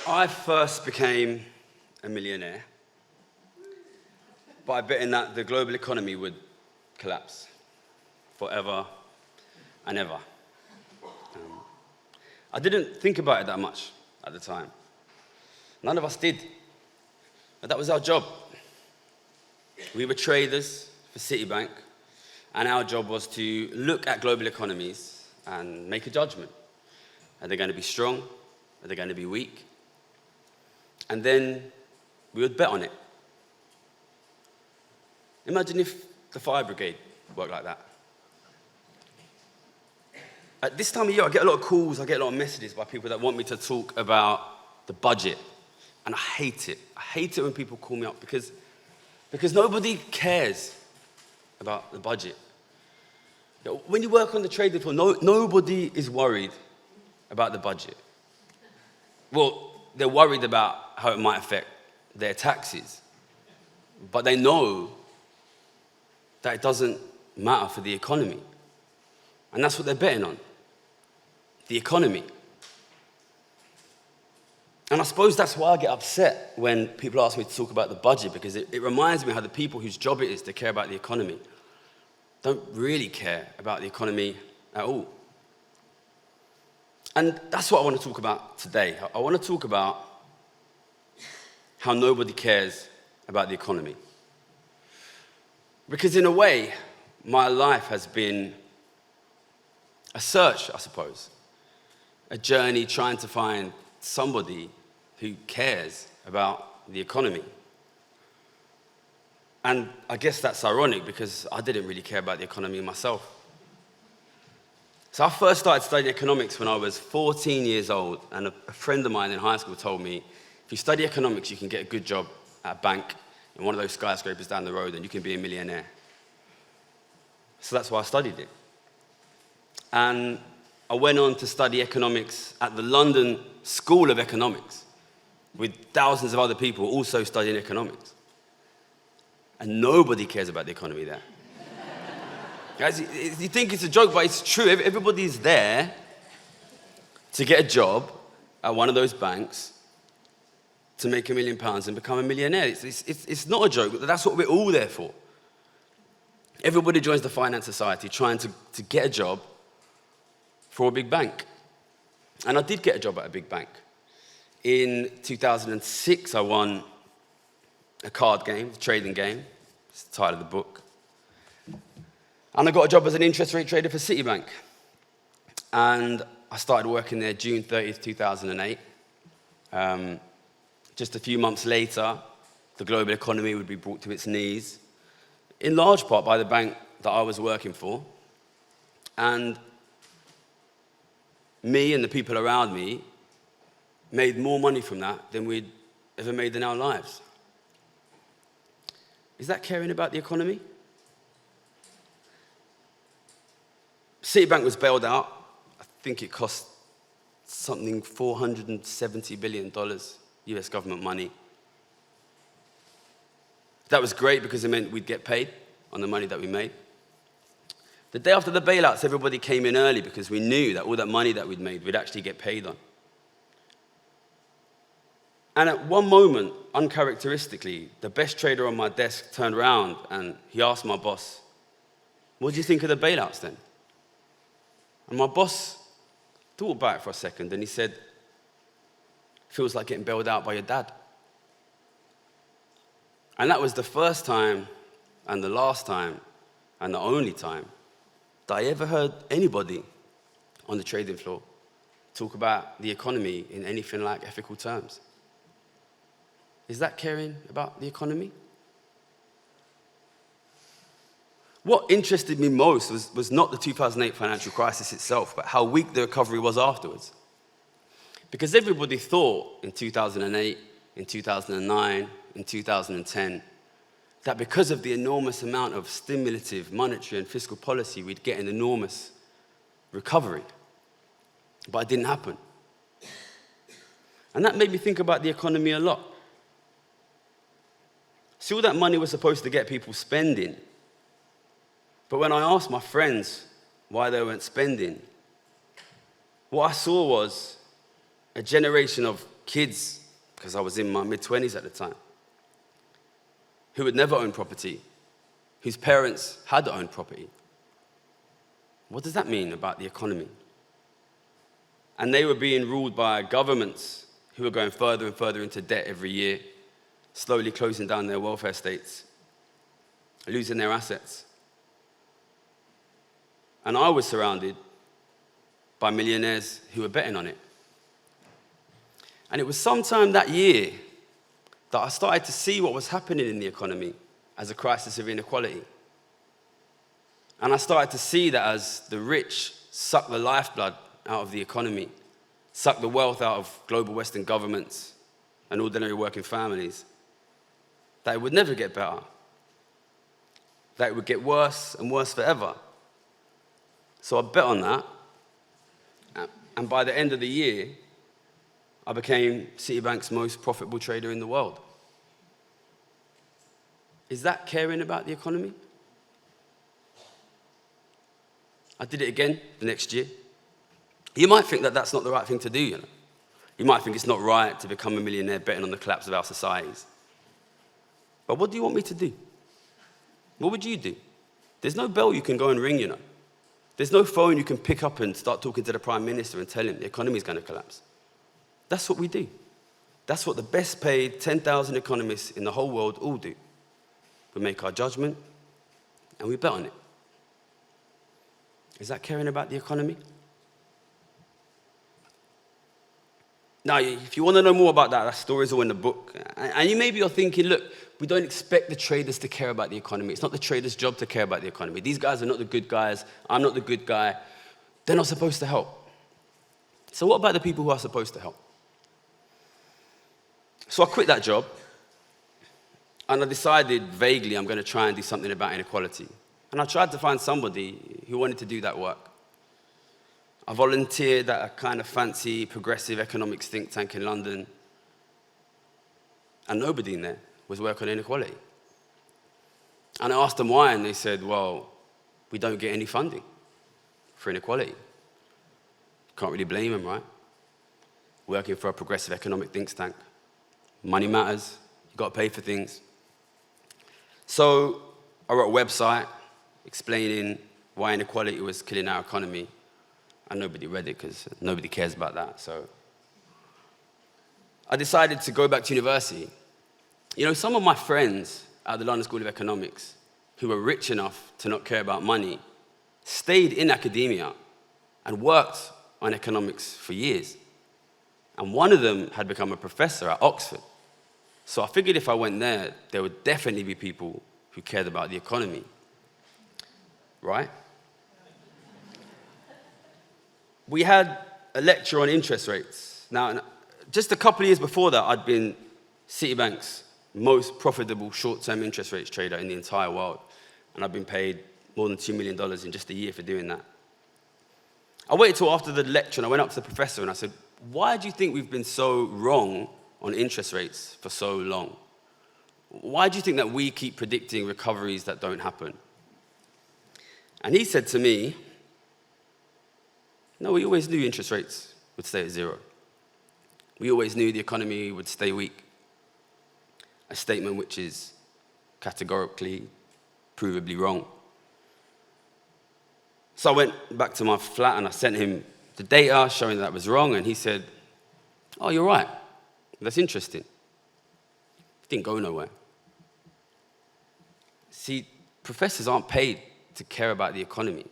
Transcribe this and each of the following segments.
I first became a millionaire by betting that the global economy would collapse forever and ever. I didn't think about it that much at the time. None of us did. But that was our job. We were traders for Citibank, and our job was to look at global economies and make a judgment. Are they going to be strong? Are they going to be weak? And then we would bet on it. Imagine if the fire brigade worked like that. At this time of year, I get a lot of calls, I get a lot of messages by people that want me to talk about the budget. And I hate it. I hate it when people call me up because nobody cares about the budget. When you work on the trading floor, nobody is worried about the budget. Well, they're worried about how it might affect their taxes. But they know that it doesn't matter for the economy. And that's what they're betting on. The economy. And I suppose that's why I get upset when people ask me to talk about the budget, because it reminds me how the people whose job it is to care about the economy don't really care about the economy at all. And that's what I want to talk about today. I want to talk about how nobody cares about the economy. Because in a way, my life has been a search, I suppose. A journey trying to find somebody who cares about the economy. And I guess that's ironic because I didn't really care about the economy myself. So I first started studying economics when I was 14 years old, and a friend of mine in high school told me, if you study economics, you can get a good job at a bank in one of those skyscrapers down the road and you can be a millionaire. So that's why I studied it. And I went on to study economics at the London School of Economics with thousands of other people also studying economics. And nobody cares about the economy there. Guys, you think it's a joke, but it's true. Everybody's there to get a job at one of those banks to make £1 million and become a millionaire. It's not a joke. That's what we're all there for. Everybody joins the finance society trying to get a job for a big bank. And I did get a job at a big bank. In 2006, I won a card game, a trading game. It's the title of the book. And I got a job as an interest rate trader for Citibank. And I started working there June 30th, 2008. Just a few months later, the global economy would be brought to its knees, in large part by the bank that I was working for. And me and the people around me made more money from that than we'd ever made in our lives. Is that caring about the economy? Citibank was bailed out. I think it cost something $470 billion, US government money. That was great because it meant we'd get paid on the money that we made. The day after the bailouts, everybody came in early because we knew that all that money that we'd made, we'd actually get paid on. And at one moment, uncharacteristically, the best trader on my desk turned around and he asked my boss, "What do you think of the bailouts then?" And my boss thought about it for a second and he said, "Feels like getting bailed out by your dad." And that was the first time and the last time and the only time that I ever heard anybody on the trading floor talk about the economy in anything like ethical terms. Is that caring about the economy? What interested me most was not the 2008 financial crisis itself, but how weak the recovery was afterwards. Because everybody thought in 2008, in 2009, in 2010, that because of the enormous amount of stimulative monetary and fiscal policy, we'd get an enormous recovery. But it didn't happen. And that made me think about the economy a lot. See, all that money was supposed to get people spending. But when I asked my friends why they weren't spending, what I saw was a generation of kids, because I was in my mid-20s at the time, who had never owned property, whose parents had owned property. What does that mean about the economy? And they were being ruled by governments who were going further and further into debt every year, slowly closing down their welfare states, losing their assets. And I was surrounded by millionaires who were betting on it. And it was sometime that year that I started to see what was happening in the economy as a crisis of inequality. And I started to see that as the rich suck the lifeblood out of the economy, suck the wealth out of global Western governments and ordinary working families, that it would never get better, that it would get worse and worse forever. So I bet on that, and by the end of the year, I became Citibank's most profitable trader in the world. Is that caring about the economy? I did it again the next year. You might think that that's not the right thing to do, you know. You might think it's not right to become a millionaire betting on the collapse of our societies. But what do you want me to do? What would you do? There's no bell you can go and ring, you know. There's no phone you can pick up and start talking to the Prime Minister and tell him the economy's going to collapse. That's what we do. That's what the best paid 10,000 economists in the whole world all do. We make our judgment and we bet on it. Is that caring about the economy? Now, if you want to know more about that story's all in the book. And you're thinking, look, we don't expect the traders to care about the economy. It's not the traders' job to care about the economy. These guys are not the good guys. I'm not the good guy. They're not supposed to help. So what about the people who are supposed to help? So I quit that job, and I decided vaguely I'm going to try and do something about inequality. And I tried to find somebody who wanted to do that work. I volunteered at a kind of fancy progressive economics think tank in London, and nobody in there was working on inequality. And I asked them why, and they said, well, we don't get any funding for inequality. Can't really blame them, right? Working for a progressive economic think tank. Money matters, you've got to pay for things. So I wrote a website explaining why inequality was killing our economy, and nobody read it because nobody cares about that. So I decided to go back to university. You know, some of my friends at the London School of Economics who were rich enough to not care about money stayed in academia and worked on economics for years. And one of them had become a professor at Oxford. So I figured if I went there, there would definitely be people who cared about the economy. Right? We had a lecture on interest rates. Now, just a couple of years before that, I'd been Citibank's most profitable short-term interest rates trader in the entire world. And I've been paid more than $2 million in just a year for doing that. I waited till after the lecture and I went up to the professor and I said, why do you think we've been so wrong on interest rates for so long? Why do you think that we keep predicting recoveries that don't happen? And he said to me, no, we always knew interest rates would stay at zero. We always knew the economy would stay weak. A statement which is categorically, provably wrong. So I went back to my flat and I sent him the data showing that was wrong, and he said, oh, you're right. That's interesting. It didn't go nowhere. See, professors aren't paid to care about the economy.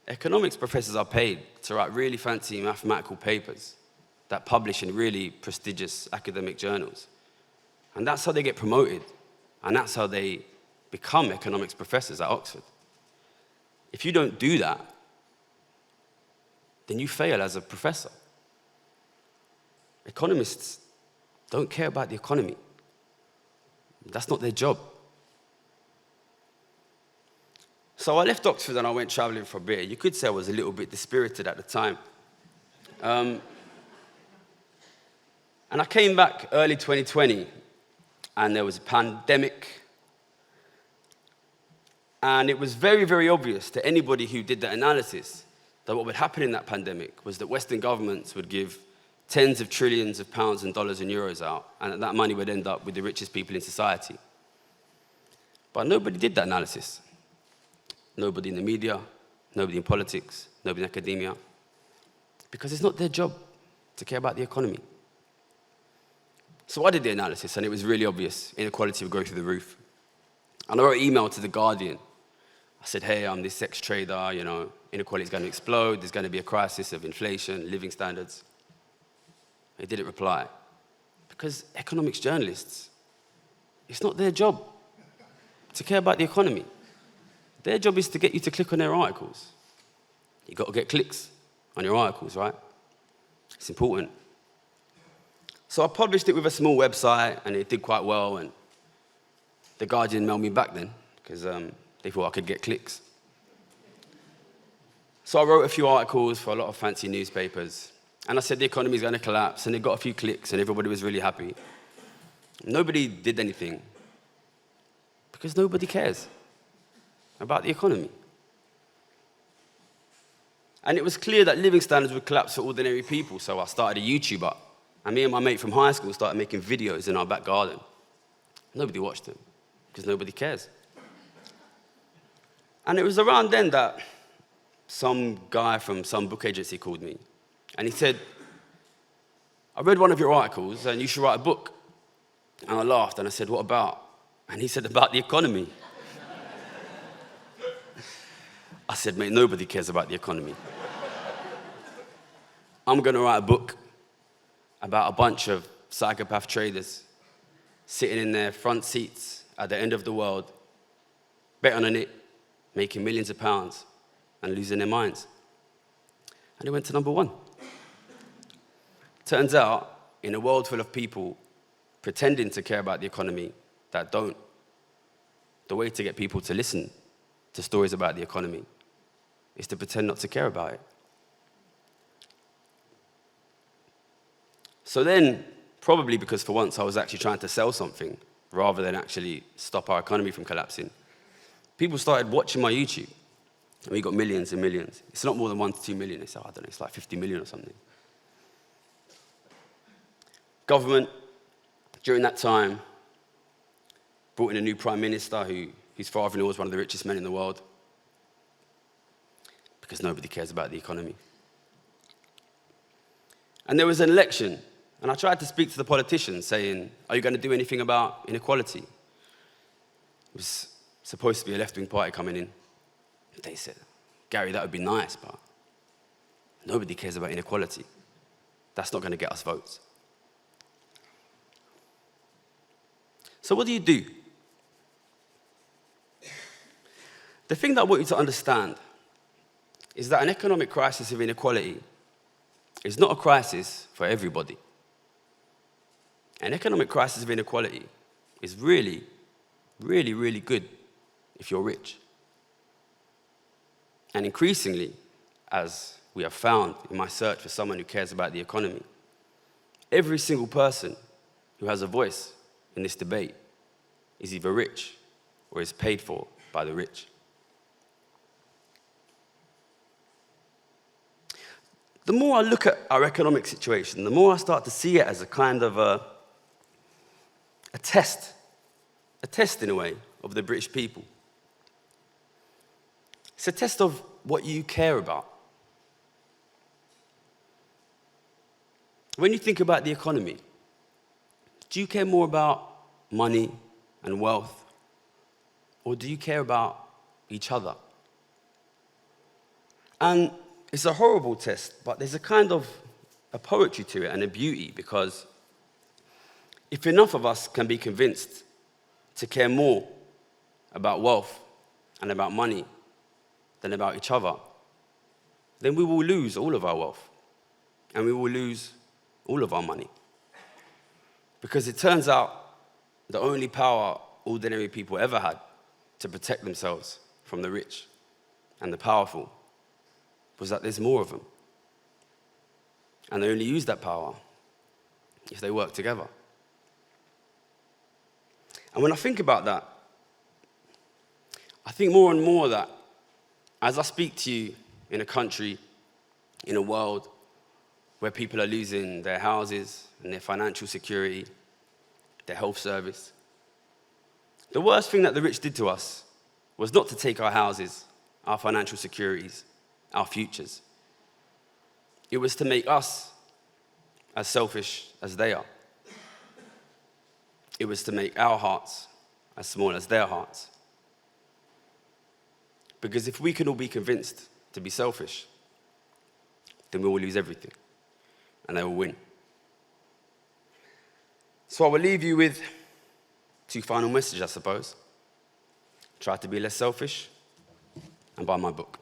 Economics professors are paid to write really fancy mathematical papers that publish in really prestigious academic journals. And that's how they get promoted. And that's how they become economics professors at Oxford. If you don't do that, then you fail as a professor. Economists don't care about the economy. That's not their job. So I left Oxford and I went traveling for a bit. You could say I was a little bit dispirited at the time. And I came back early 2020, and there was a pandemic. And it was very, very obvious to anybody who did that analysis that what would happen in that pandemic was that Western governments would give tens of trillions of pounds and dollars and euros out, and that money would end up with the richest people in society. But nobody did that analysis. Nobody in the media, nobody in politics, nobody in academia, because it's not their job to care about the economy. So I did the analysis, and it was really obvious. Inequality would go through the roof. And I wrote an email to The Guardian. I said, hey, I'm this ex-trader, inequality is going to explode, there's going to be a crisis of inflation, living standards. They didn't reply. Because economics journalists, it's not their job to care about the economy. Their job is to get you to click on their articles. You've got to get clicks on your articles, right? It's important. So I published it with a small website, and it did quite well, and The Guardian mailed me back then, because they thought I could get clicks. So I wrote a few articles for a lot of fancy newspapers, and I said the economy is going to collapse, and it got a few clicks, and everybody was really happy. Nobody did anything, because nobody cares about the economy. And it was clear that living standards would collapse for ordinary people, so I started a YouTube up. And me and my mate from high school started making videos in our back garden. Nobody watched them, because nobody cares. And it was around then that some guy from some book agency called me. And he said, I read one of your articles, and you should write a book. And I laughed, and I said, what about? And he said, about the economy. I said, mate, nobody cares about the economy. I'm going to write a book about a bunch of psychopath traders sitting in their front seats at the end of the world, betting on it, making millions of pounds, and losing their minds. And it went to #1. Turns out, in a world full of people pretending to care about the economy that don't, the way to get people to listen to stories about the economy is to pretend not to care about it. So then, probably because for once I was actually trying to sell something rather than actually stop our economy from collapsing, people started watching my YouTube, and we got millions and millions. It's not more than 1 to 2 million. It's, I don't know, it's like 50 million or something. Government, during that time, brought in a new prime minister whose father-in-law was one of the richest men in the world, because nobody cares about the economy. And there was an election, and I tried to speak to the politicians, saying, are you going to do anything about inequality? It was supposed to be a left-wing party coming in. They said, Gary, that would be nice, but nobody cares about inequality. That's not going to get us votes. So what do you do? The thing that I want you to understand is that an economic crisis of inequality is not a crisis for everybody. An economic crisis of inequality is really, really, really good if you're rich. And increasingly, as we have found in my search for someone who cares about the economy, every single person who has a voice in this debate is either rich or is paid for by the rich. The more I look at our economic situation, the more I start to see it as a kind of a test in a way of the British people. It's a test of what you care about. When you think about the economy, do you care more about money and wealth, or do you care about each other? And it's a horrible test, but there's a kind of a poetry to it and a beauty, because if enough of us can be convinced to care more about wealth and about money than about each other, then we will lose all of our wealth and we will lose all of our money. Because it turns out the only power ordinary people ever had to protect themselves from the rich and the powerful was that there's more of them. And they only use that power if they work together. And when I think about that, I think more and more that as I speak to you in a country, in a world where people are losing their houses and their financial security, their health service. The worst thing that the rich did to us was not to take our houses, our financial securities, our futures. It was to make us as selfish as they are. It was to make our hearts as small as their hearts. Because if we can all be convinced to be selfish, then we will lose everything, and they will win. So I will leave you with 2 final messages, I suppose. Try to be less selfish, and buy my book.